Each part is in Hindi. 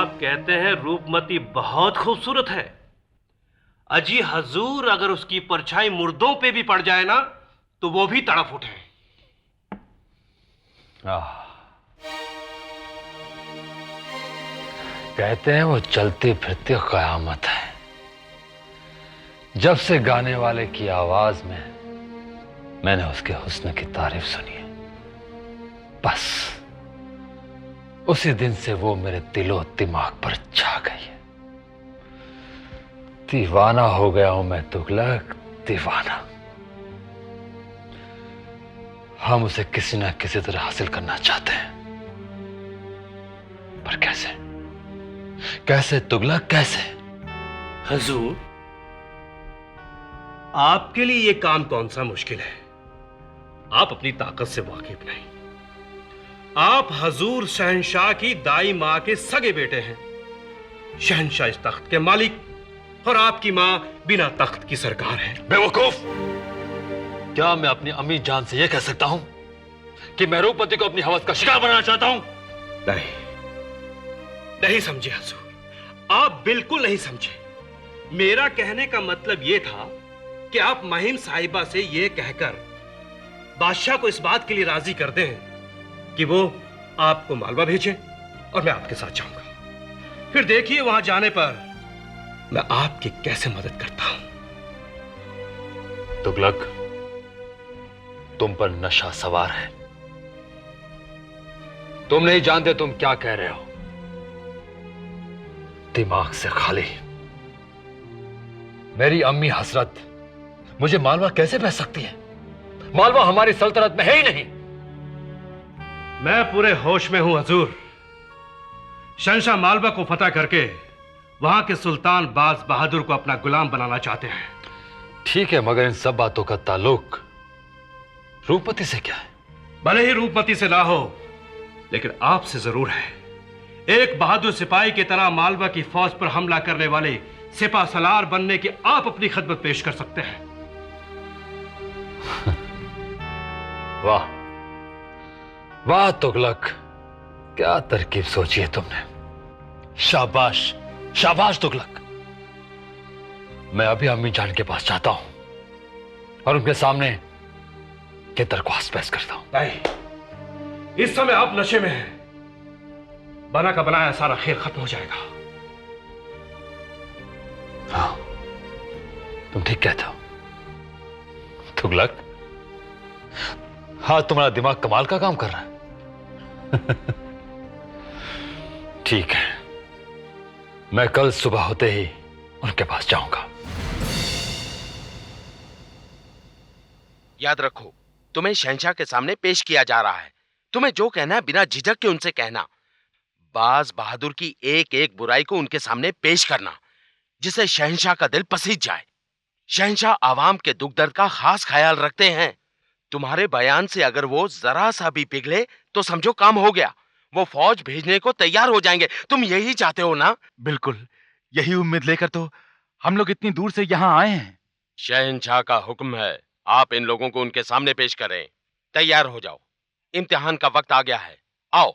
आप कहते हैं रूपमती बहुत खूबसूरत है। अजी हजूर, अगर उसकी परछाई मुर्दों पे भी पड़ जाए ना तो वो भी तड़प उठे। कहते हैं वो चलती फिरती कयामत है। जब से गाने वाले की आवाज में मैंने उसके हुस्न की तारीफ सुनी है, बस उसी दिन से वो मेरे दिलो दिमाग पर छा गई है। दीवाना हो गया हूं मैं तुगलक, दीवाना। हम उसे किसी ना किसी तरह हासिल करना चाहते हैं, पर कैसे? कैसे तुगलक, कैसे? हजूर, आपके लिए यह काम कौन सा मुश्किल है? आप अपनी ताकत से वाकिफ नहीं। आप हजूर शहंशाह की दाई मां के सगे बेटे हैं। शहंशाह इस तख्त के मालिक और आपकी मां बिना तख्त की सरकार है। बेवकूफ! क्या मैं अपनी अम्मी जान से यह कह सकता हूं कि मैं रूपमती को अपनी हवस का शिकार बनाना चाहता हूं? नहीं, नहीं समझे हजूर, आप बिल्कुल नहीं समझे। मेरा कहने का मतलब यह था कि आप महिम साहिबा से यह कहकर बादशाह को इस बात के लिए राजी कर दें कि वो आपको मालवा भेजे और मैं आपके साथ जाऊंगा। फिर देखिए वहां जाने पर मैं आपकी कैसे मदद करता हूं। तुगलक, तुम पर नशा सवार है। तुम नहीं जानते तुम क्या कह रहे हो। दिमाग से खाली। मेरी अम्मी हसरत मुझे मालवा कैसे भेज सकती है? मालवा हमारी सल्तनत में है ही नहीं। मैं पूरे होश में हूं हजूर। शहंशाह मालवा को फतह करके वहां के सुल्तान बाज बहादुर को अपना गुलाम बनाना चाहते हैं। ठीक है, मगर इन सब बातों का ताल्लुक रूपमती से क्या है? भले ही रूपमती से ना हो, लेकिन आपसे जरूर है। एक बहादुर सिपाही की तरह मालवा की फौज पर हमला करने वाले सिपा सलार बनने की आप अपनी खिदमत पेश कर सकते हैं। वाह वाह तुगलक, क्या तरकीब सोची है तुमने। शाबाश शाबाश तुगलक। मैं अभी अम्मी जान के पास जाता हूं और उनके सामने ये दरख्वास्त पेश करता हूं। नहीं, इस समय आप नशे में हैं। बना का बनाया सारा खेल खत्म हो जाएगा। हाँ, तुम ठीक कहते हो तुगलक। हाँ, तुम्हारा दिमाग कमाल का काम कर रहा है। ठीक है, मैं कल सुबह होते ही उनके पास जाऊंगा। याद रखो, तुम्हें शहंशाह के सामने पेश किया जा रहा है। तुम्हें जो कहना है बिना झिझक के उनसे कहना। बाज बहादुर की एक एक बुराई को उनके सामने पेश करना, जिससे शहंशाह का दिल पसीज जाए। शहंशाह आवाम के दुख दर्द का खास ख्याल रखते हैं। तुम्हारे बयान से अगर वो जरा सा भी पिघले तो समझो काम हो गया। वो फौज भेजने को तैयार हो जाएंगे। तुम यही चाहते हो ना? बिल्कुल, यही उम्मीद लेकर तो हम लोग इतनी दूर से यहां आए हैं। शहंशाह का हुक्म है, आप इन लोगों को उनके सामने पेश करें। तैयार हो जाओ, इम्तिहान का वक्त आ गया है। आओ।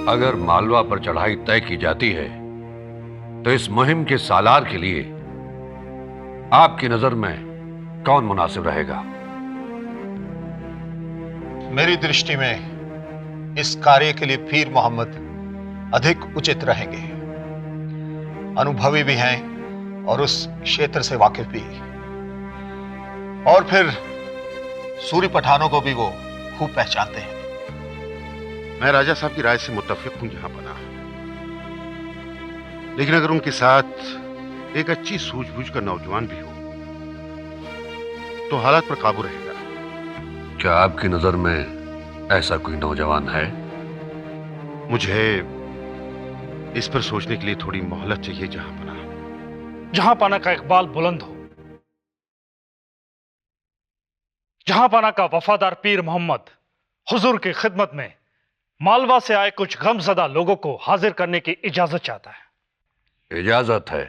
अगर मालवा पर चढ़ाई तय की जाती है तो इस मुहिम के सालार के लिए आपकी नजर में कौन मुनासिब रहेगा? मेरी दृष्टि में इस कार्य के लिए पीर मोहम्मद अधिक उचित रहेंगे। अनुभवी भी हैं और उस क्षेत्र से वाकिफ भी, और फिर सूरी पठानों को भी वो खूब पहचानते हैं। मैं राजा साहब की राय से मुत्तफिक हूं जहां बना, लेकिन अगर उनके साथ एक अच्छी सूझबूझ का नौजवान भी हो तो हालात पर काबू रहेगा। क्या आपकी नजर में ऐसा कोई नौजवान है? मुझे इस पर सोचने के लिए थोड़ी मोहलत चाहिए जहां बना। जहां पाना का इकबाल बुलंद हो, जहां पाना का वफादार पीर मोहम्मद हुजूर की खिदमत में मालवा से आए कुछ गमजदा लोगों को हाजिर करने की इजाजत चाहता है। इजाजत है।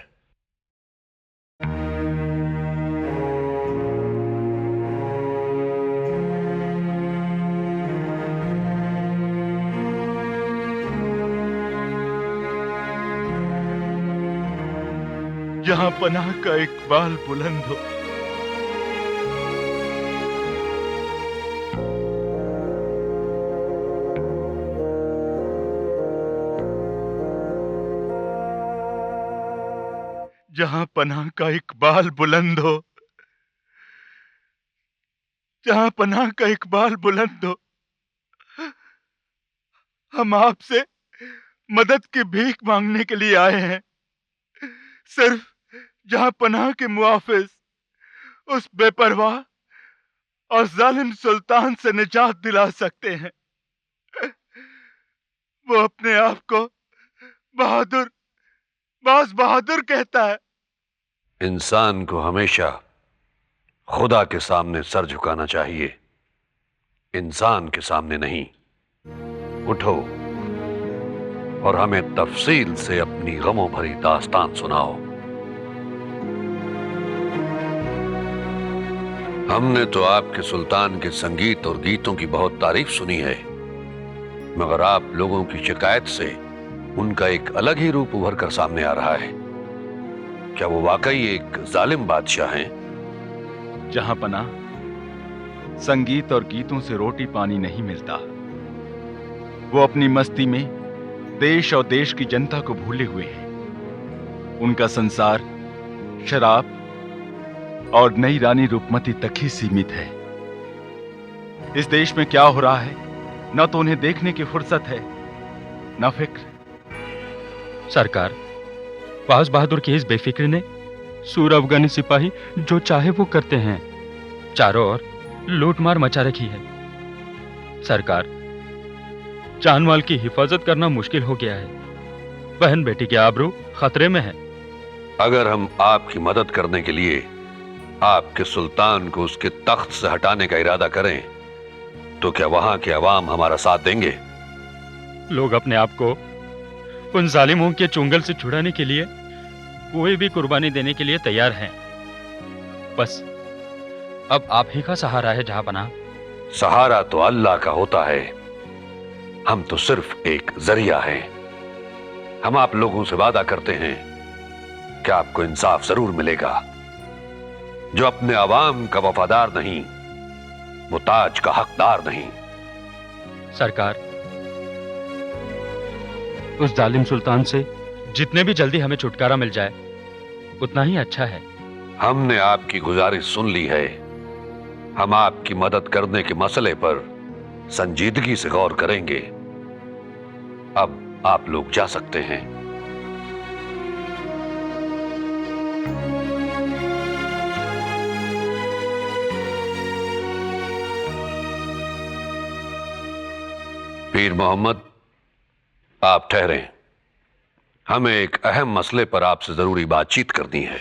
जहां पनाह का इकबाल बुलंद हो। जहां पनाह का इकबाल बुलंद हो, जहां पनाह का इकबाल बुलंद हो, हम आपसे मदद की भीख मांगने के लिए आए हैं। सिर्फ जहां पनाह के मुआफिज उस बेपरवाह और जालिम सुल्तान से निजात दिला सकते हैं। वो अपने आप को बहादुर, बाज बहादुर कहता है। इंसान को हमेशा खुदा के सामने सर झुकाना चाहिए, इंसान के सामने नहीं। उठो और हमें तफसील से अपनी गमों भरी दास्तान सुनाओ। हमने तो आपके सुल्तान के संगीत और गीतों की बहुत तारीफ सुनी है, मगर आप लोगों की शिकायत से उनका एक अलग ही रूप उभर कर सामने आ रहा है। क्या वो वाकई एक जालिम बादशाह हैं? जहां पनाह, संगीत और गीतों से रोटी पानी नहीं मिलता। वो अपनी मस्ती में देश और देश की जनता को भूले हुए हैं। उनका संसार शराब और नई रानी रूपमती तक ही सीमित है। इस देश में क्या हो रहा है, न तो उन्हें देखने की फुर्सत है, न फिक्र। सरकार, बाज बहादुर की इस बेफिक्र ने सूर अफगानी सिपाही जो चाहे वो करते हैं। चारों ओर लूटमार मचा रखी है। सरकार, जान माल की हिफाजत करना मुश्किल हो गया है। बहन बेटी की आबरू खतरे में है। अगर हम आपकी मदद करने के लिए आपके सुल्तान को उसके तख्त से हटाने का इरादा करें, तो क्या वहां के अवाम हमारा साथ देंगे? लोग अपने आप को उन जालिमों के चुंगल से छुड़ाने के लिए कोई भी कुर्बानी देने के लिए तैयार हैं। बस अब आप ही का सहारा है जहांपनाह। सहारा तो अल्लाह का होता है, हम तो सिर्फ एक जरिया हैं। हम आप लोगों से वादा करते हैं कि आपको इंसाफ जरूर मिलेगा। जो अपने अवाम का वफादार नहीं, वो ताज का हकदार नहीं। सरकार, उस जालिम सुल्तान से जितने भी जल्दी हमें छुटकारा मिल जाए उतना ही अच्छा है। हमने आपकी गुजारिश सुन ली है। हम आपकी मदद करने के मसले पर संजीदगी से गौर करेंगे। अब आप लोग जा सकते हैं। पीर मोहम्मद, आप ठहरें। हमें एक अहम मसले पर आपसे जरूरी बातचीत करनी है।